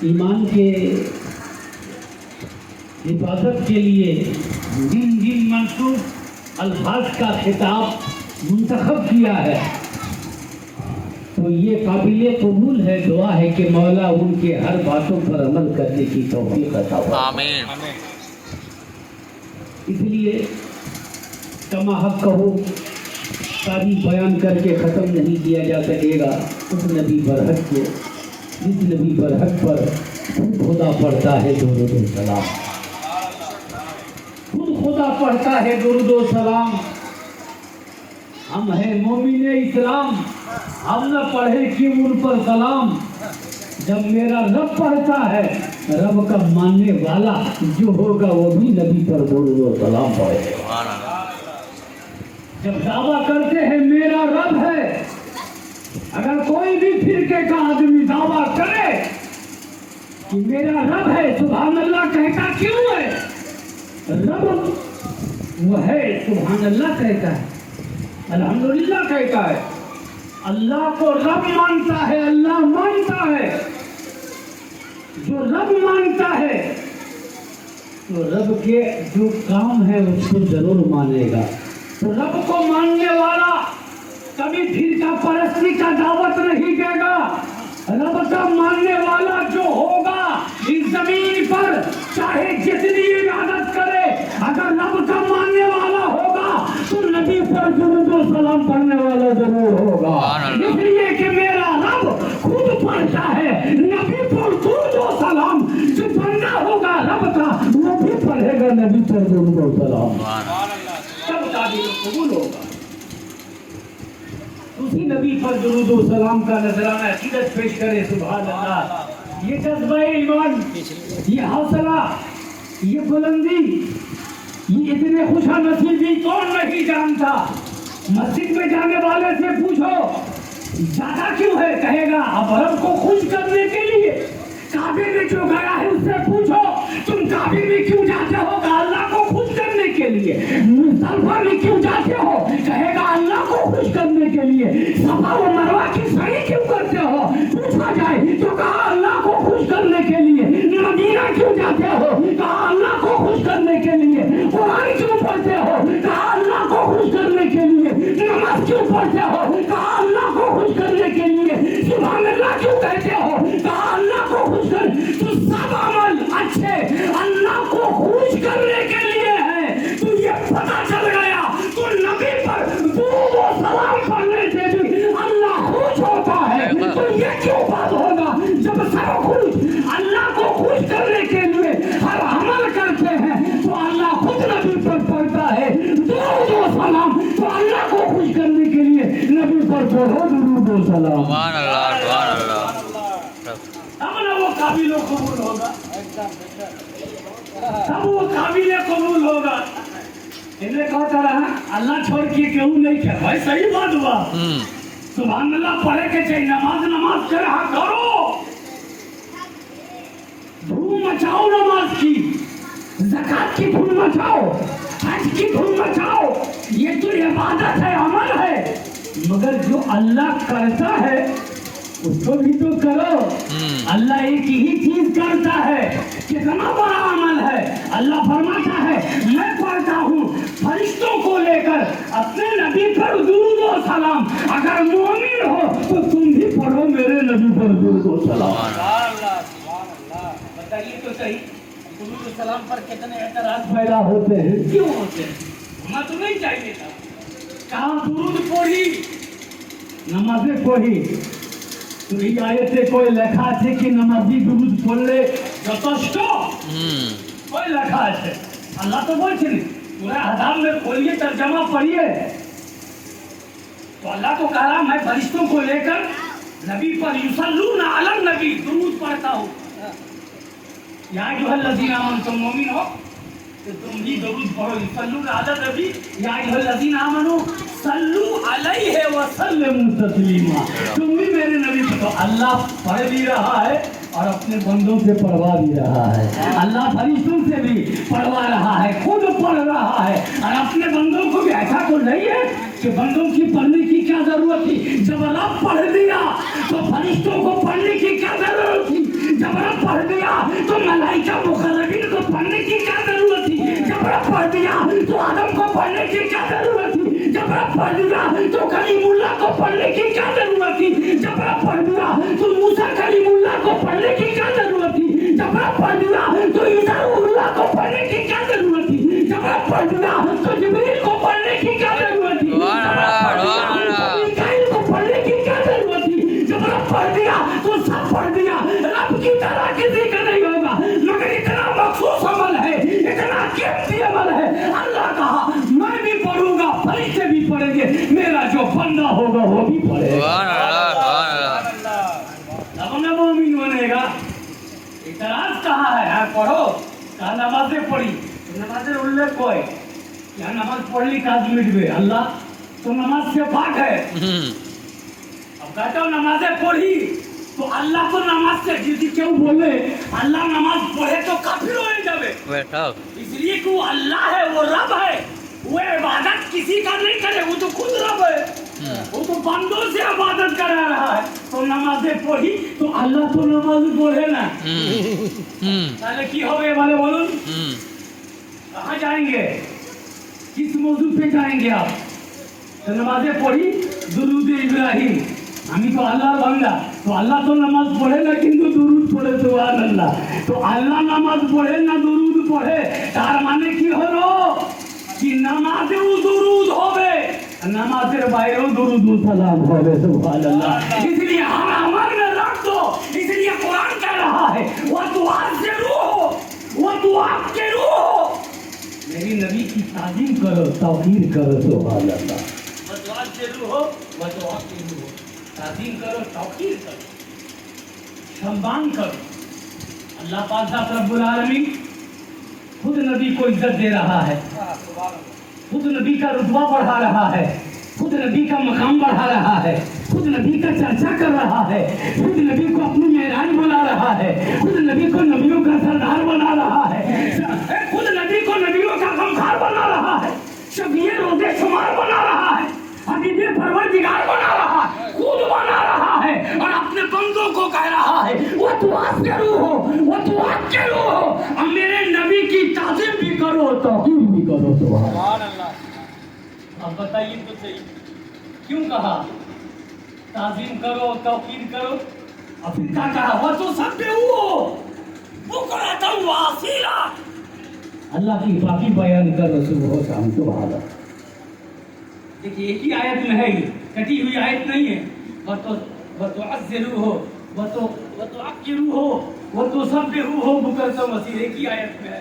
ایمان کے حفاظت کے لیے جن جن منسوخ الفاظ کا خطاب منتخب کیا ہے تو یہ قابل قبول ہے. دعا ہے کہ مولا ان کے ہر باتوں پر عمل کرنے کی توفیق عطا فرمائے. آمین. اس لیے کما حق کہو تاریخ بیان کر کے ختم نہیں کیا جا سکے گا اس نبی برحق کو جس نبی برحق پر خود خدا پڑھتا ہے درود و سلام. خود خدا پڑھتا ہے درود و سلام. ہم ہیں مومن اسلام ہم نہ پڑھے کیوں ان پر سلام. جب میرا رب پڑھتا ہے رب کا ماننے والا جو ہوگا وہ بھی نبی پر درود و سلام پڑھے گا. جب دعویٰ کرتے ہیں میرا رب ہے, اگر کوئی بھی فرقے کا آدمی دعویٰ کرے کہ میرا رب ہے سبحان اللہ کہتا کیوں ہے؟ رب وہ ہے سبحان اللہ کہتا ہے, الحمدللہ کہتا ہے. اللہ کو رب مانتا ہے, اللہ مانتا ہے. جو رب مانتا ہے تو رب کے جو کام ہے اس کو ضرور مانے گا. تو رب کو ماننے والا کبھی فرقہ پرستی کا دعوت نہیں دے گا. رب کا ماننے والا جو ہوگا اس زمین پر چاہے جتنی عبادت کرے, اگر رب کا ماننے والا ہوگا تو نبی پر درود و سلام پڑھنے والا ضرور ہوگا. اس لیے کہ میرا رب خود پڑھتا ہے نبی پر درود و سلام. جو بندہ ہوگا رب کا وہ بھی پڑھے گا نبی پر درود و سلام. تب تعبیر قبول ہوگا. اسی نبی پر درود و سلام کا نذرانہ عقیدت پیش کرے. سبحان اللہ. یہ جذبہ ایمان, یہ حوصلہ, یہ بلندی, یہ اتنے خوش نصیبی کون نہیں جانتا. مسجد میں جانے والے سے پوچھو زیادہ کیوں ہے, کہے گا اب رب کو خوش کرنے کے لیے. کعبے میں جو گیا ہے اس سے پوچھو تم کعبے میں کیوں جاتے ہو, کہا اللہ کو خوش کرنے کے لیے. مصطفیٰ میں کیوں جاتے ہو, کہے گا اللہ کو خوش کرنے کے لیے. صفا و مروہ کی سعی کیوں کرتے ہو, پوچھا جائے تو کہا اللہ کو خوش کرنے کے لیے. مدینہ کیوں جاتے ہو, کہا اللہ کو خوش کرنے کے لیے. قرآن کیوں پڑھتے ہو, کہا اللہ کو خوش کرنے کے لیے. نماز کیوں پڑھتے ہو, کہا اللہ کو خوش کرنے کے لیے. سبحان اللہ کیوں کہتے ہو, کہا اللہ کو خوش کر. تو سب عمل اچھے اللہ کو خوش کرنے کے لیے ہے. تو یہ پتہ چل گیا تو نبی پر درود و سلام پڑھنے سے بھی اللہ خوش ہوتا ہے. تو یہ کیوں بات ہوگا جب سب خوش اللہ کو خوش کرنے کے لیے ہر عمل کرتے ہیں تو اللہ خود نبی پر پڑھتا ہے درود و سلام. تو اللہ کو خوش کرنے کے لیے نبی پر پڑھو درود و سلام. سبحان اللہ, سبحان اللہ. اب نہ وہ قابل قبول ہوگا, تب وہ قابل قبول ہوگا. انہیں کہتا رہا اللہ چھوڑ کے کیوں نہیں کیا, بھائی صحیح بات ہوا. سبحان اللہ پڑھے کے چاہیے, نماز کے رہا کرو, دھوم مچاؤ نماز کی, زکات کی دھوم مچاؤ, حج کی دھوم مچاؤ. یہ تو عبادت ہے, عمل ہے. مگر جو اللہ کرتا ہے اس کو بھی تو کرو. اللہ ایک ہی چیز کرتا ہے, کتنا بڑا عمل ہے. اللہ فرماتا ہے میں پڑھتا ہوں فرشتوں کو لے کر اپنے نبی پر درود و سلام. اگر مومن ہو تو تم بھی پڑھو میرے نبی پر درود و سلام. بتائیے تو صحیح, درود و سلام پر کتنے اعتراض پیدا ہوتے ہیں, کیوں ہوتے ہیں؟ ہمیں تو نہیں چاہیے تھا. کہاں درود پڑھی, نمازیں پڑھی, تو এই আয়াতে কই লেখা আছে কি নামাজি দুরূদ পড়লে যথেষ্ট? কই লেখা আছে? আল্লাহ তো বলছেন সূরা আহজাব में खोलिए तर्जमा पढ़िए. तो अल्लाह तो कह रहा मैं फरिश्तों को लेकर नबी पर युसल्लूना अला नबी दुरूद पढ़ता हूँ. या अय्युहल्लज़ीना आमनू, तुम मोमिन हो तो तुम भी दुरूद पढ़ो. युसल्लूना अला नबी या अय्युहल्लज़ीना आमनू सल्लू अलैहि व सल्लिमू तस्लीमा. तुम भी मेरे नबी पर. तो अल्लाह पढ़ भी रहा है और अपने बंदों से पढ़वा भी रहा है. अल्लाह फरिश्तों से भी पढ़वा रहा है, खुद पढ़ रहा है और अपने बंदों को भी. ऐसा तो नहीं है कि बंदों की पढ़ने की क्या जरूरत थी, जब अल्लाह पढ़ दिया तो फरिश्तों को पढ़ने की क्या जरूरत थी. जब अल्लाह पढ़ पढ़ने की क्या जरूरत थी? जबरा पढ़ दिया तो मूसा कलीमुल्लाह को पढ़ने की क्या जरूरत थी? जबरा पढ़ दिया तो ईसा उल्लाह को पढ़ने की क्या जरूरत थी? जबरा पढ़ दिया तो जिब्रील को पढ़ने की क्या जरूरत थी? जबरा पढ़ दिया तो मीकाईल को पढ़ने की क्या जरूरत थी? जबरा पढ़ दिया तो सब पढ़ दिया। रब की तरह किसी का नहीं होगा, मगर इतना मखसूस अमल है, इतना कीमती अमल है। अल्लाह कहा मैं भी पढ़ूंगा, फरिश्ते भी पढ़ेंगे, मेरा जो बंदा होगा वो भी पढ़ेगा। तब न मोमिन बनेगा। इतराज कहाँ है? हाँ पढ़ो, कहा नमाजें पढ़ी, नमाजें उल्लेख को है, यहाँ नमाज पढ़ ली काज मिट गए। अल्लाह तो नमाज से पाक है। अब कहते हो नमाजें पढ़ी तो अल्लाह को नमाज से जिसकी क्यों बोले अल्लाह नमाज पढ़े तो काफिर हो जावे, इसलिए कि वो अल्लाह है, वो रब है, वो इबादत किसी का नहीं करे, वो तो खुद रब है, वो तो बंदों से इबादत करा रहा है। तो नमाजें पढ़ी तो अल्लाह तो नमाज पढ़े ना, ताले की हो गए वाले बोलूं? कहाँ जाएंगे, किस मौजू पे जाएंगे आप? तो नमाजें पढ़ी, दुरूद इब्राहिम, আমি তো আল্লাহর বান্দা, তো আল্লাহ তো নামাজ পড়ে না কিন্তু দুরুদ পড়ে, সুবহানাল্লাহ। তো আল্লাহ নামাজ পড়ে না দুরুদ পড়ে, তার মানে কি হলো কি নামাজেও দুরুদ হবে, নামাজের বাইরেও দুরুদ ও সালাম হবে, সুবহানাল্লাহ। इसलिए हम अमल में रख दो, इसलिए कुरान कह रहा है वो दुआ से रूह, वो दुआ के रूह, मेरी नबी की ताजीम करो, तौहीद करो, सुबहानल्लाह। वो दुआ से रूह, वो दुआ के रूह, ताज़ीम करो, तौक़ीर करो, सम्मान करो। अल्लाह पाक रब्बुल आलमीन खुद नबी को इज्जत दे रहा है, खुद नबी का रुतबा बढ़ा रहा है, खुद नबी का मकाम बढ़ा रहा है, खुद नबी का चर्चा कर रहा है, खुद नबी को अपनी मेहरान बना रहा है, खुद नबी को नबियों का सरदार बना रहा है, खुद नबी को नबियों का गमखार बना रहा है, शफीए रोज़े शुमार बना रहा है, हबीबे परवरदिगार बना रहा है, खुद बना रहा है और अपने बंदों को कह रहा है वो दुआ करो, वो दुआ करो, और मेरे नबी की ताज़ीम भी करो, तौक़ीर भी करो, सुभान अल्लाह। अब बताइए तो सही, क्यों कहा ताज़ीम करो, तौक़ीर करो, और फिर क्या कहा वो तो सब पे वो कराता हूँ वासीला। अल्लाह की बाकी बयान करो, सुभान अल्लाह। देखिए एक ही आयत में है, ये कटी हुई आयत नहीं है। वो तो अज़्ज़रू हो, वो तो अक्किरू हो, वो तो सब्बिहू हो, बुकरतम वसील, एक ही आयत में है।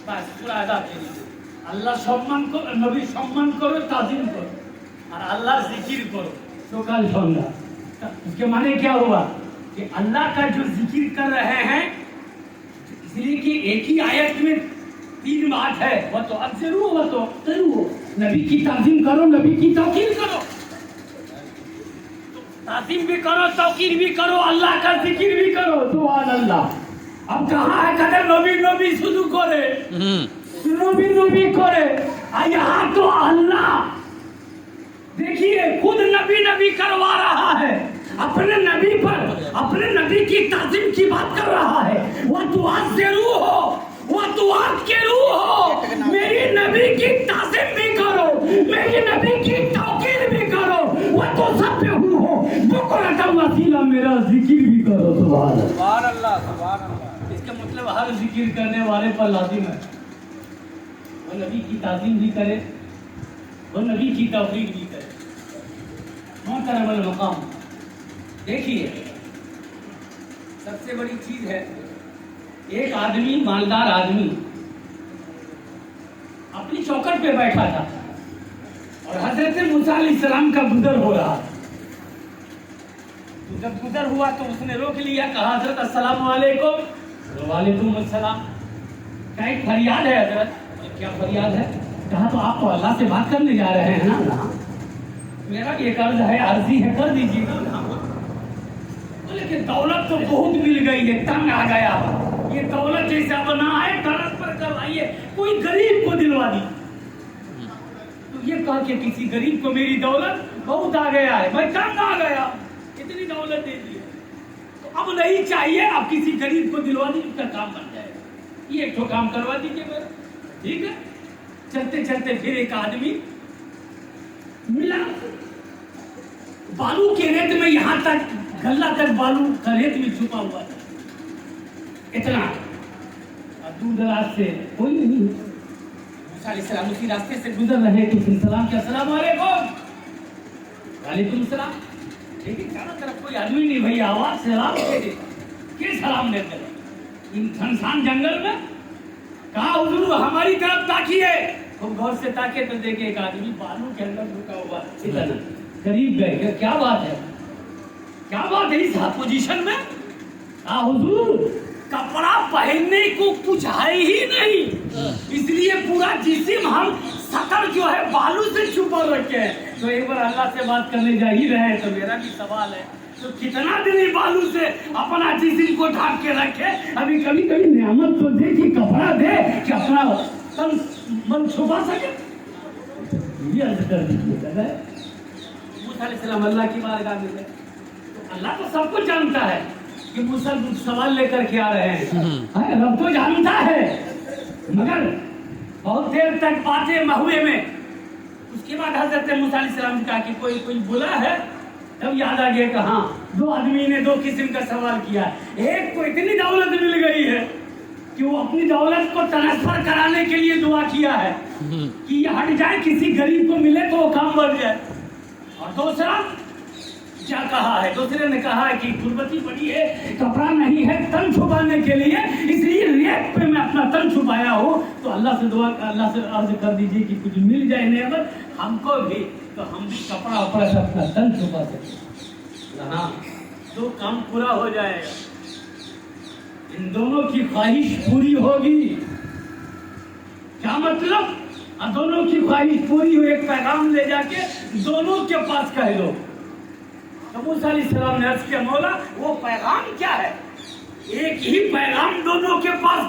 बस पूरा अदा कीजिए। अल्लाह सम्मान करो, नबी सम्मान करो, ताज़ीम करो, और अल्लाह जिक्र करो, सकाल संध्या। इसके माने क्या हुआ कि अल्लाह का जो जिक्र कर रहे हैं, इसलिए कि एक ही आयत में तीन बात है, वो तो अज़्ज़रू, वो तो अक्किरू हो, नबी की ताज़ीम करो, नबी की तौक़ीर करो, ताज़ीम भी करो, तौक़ीर भी करो, अल्लाह का जिक्र भी करो, सुभान अल्लाह। अब कहाँ है कदर नबी नबी शुरू करे, नबी नबी करे, यहाँ तो अल्लाह देखिए खुद नबी नबी करवा रहा है, अपने नबी पर, अपने नबी की ताज़ीम की बात कर रहा है। वो दुआ से रूह हो, वो दुआ के रूह हो, मेरी नबी की ताज़ीम भी करो, मेरी नबी की तौक़ीर भी करो, वो तो सब पे हो, बुकरतम वसीला, मेरा जिक्र भी करो, सुभान अल्लाह, सुभान अल्लाह। इसका मतलब हर जिक्र करने वाले पर लाजिम है वो नबी की ताज़ीम भी करे, वो नबी की तौक़ीर भी करे। मोहतरम मकाम, देखिए सबसे बड़ी चीज है, एक आदमी, मालदार आदमी अपनी चौखट पे बैठा था और हजरत मूसा अलैहिस्सलाम का गुजर हो रहा था। तो जब गुजर हुआ तो उसने रोक लिया, कहा हजरत अस्सलाम वालेकुम। वालेकुम अस्सलाम। क्या एक फरियाद है हजरत? क्या फरियाद है? कहा तो आप तो अल्लाह से बात करने जा रहे हैं ना, मेरा भी एक अर्ज है, अर्जी है, कर दीजिएगा ना। लेकिन दौलत तो बहुत मिल गई है, तंग आ गया, ये दौलत जैसा बना है, ट्रांसफर करवाइए, कोई गरीब को दिलवा दी। तो ये कह के किसी गरीब को मेरी दौलत बहुत आ गया है, मैं तंग आ गया, इतनी दौलत दे दी, तो अब नहीं चाहिए, अब किसी गरीब को दिलवा दी, उसका काम बन जाएगा, ये एक तो काम करवा दीजिए मेरा, ठीक है। चलते चलते फिर एक आदमी मिला, बालू के रेत में यहाँ तक गल्ला तक बालू का रेत में छुपा हुआ था, इतना। और दूर दराज से कोई नहीं, मूसा अलैहिस्सलाम उसी रास्ते से गुजर रहे तो सलाम किया, अस्सलाम वालेकुम। वालेकुम सलाम। लेकिन चारों तरफ कोई आदमी नहीं, भैया आवाज सलाम दे दे, के सलाम देते रहे इन सुनसान जंगल में। कहा हुजूर हमारी तरफ ताकिए। तो गौर से ताके तो देखे एक आदमी बालू के अंदर झुका हुआ, इतना करीब गए, क्या बात है, क्या बात है इस पोजीशन में। कहा हुजूर कपड़ा पहनने को कुछ है ही नहीं, इसलिए पूरा जिस्म हम शकल जो है बालू से छुपा रखे हैं। तो एक बार अल्लाह से बात करने जा ही रहे हैं, तो मेरा भी सवाल है, तो कितना दिन बालू से अपना जिस्म को ढाक के रखे। अभी कभी कभी नियामत तो दे कि कपड़ा दे कि अपना तन मन छुपा सके। ये अर्ज कर दीजिए। मूसा अलैहिस्सलाम अल्लाह की बारगाह में गए, तो अल्लाह तो सब कुछ जानता है कि मूसा सवाल लेकर के आ रहे हैं, रब तो जानता है। मगर बहुत देर तक बातें महुए में, उसके बाद हजरत मूसा अलैहिस्सलाम ने कहा कि कोई कोई बोला है। तब याद आ गया कि हाँ, दो आदमी ने दो किस्म का सवाल किया। एक को इतनी दौलत मिल गई है कि वो अपनी दौलत को ट्रांसफर कराने के लिए दुआ किया है कि ये हट जाए, किसी गरीब को मिले तो वो काम बढ़ जाए। और दूसरा क्या कहा है, दूसरे ने कहा है कि गुर्बती पड़ी है, कपड़ा नहीं है तन छुपाने के लिए, इसलिए रेत पे मैं अपना तन छुपाया हूँ। तो अल्लाह से दुआ, अल्लाह से अर्ज कर दीजिए कि कुछ मिल जाए नेमत हमको भी, तो हम भी कपड़ा वपड़ा से अपना तन छुपा सके। हाँ, तो काम पूरा हो जाएगा, इन दोनों की ख्वाहिश पूरी होगी। क्या मतलब, दोनों की ख्वाहिश पूरी हो, एक पैगाम ले जाके दोनों के पास कह दो। तो मूसा अलैहिस्सलाम ने अर्ज किया, मौला वो पैगाम क्या है? एक ही पैगाम दोनों के पास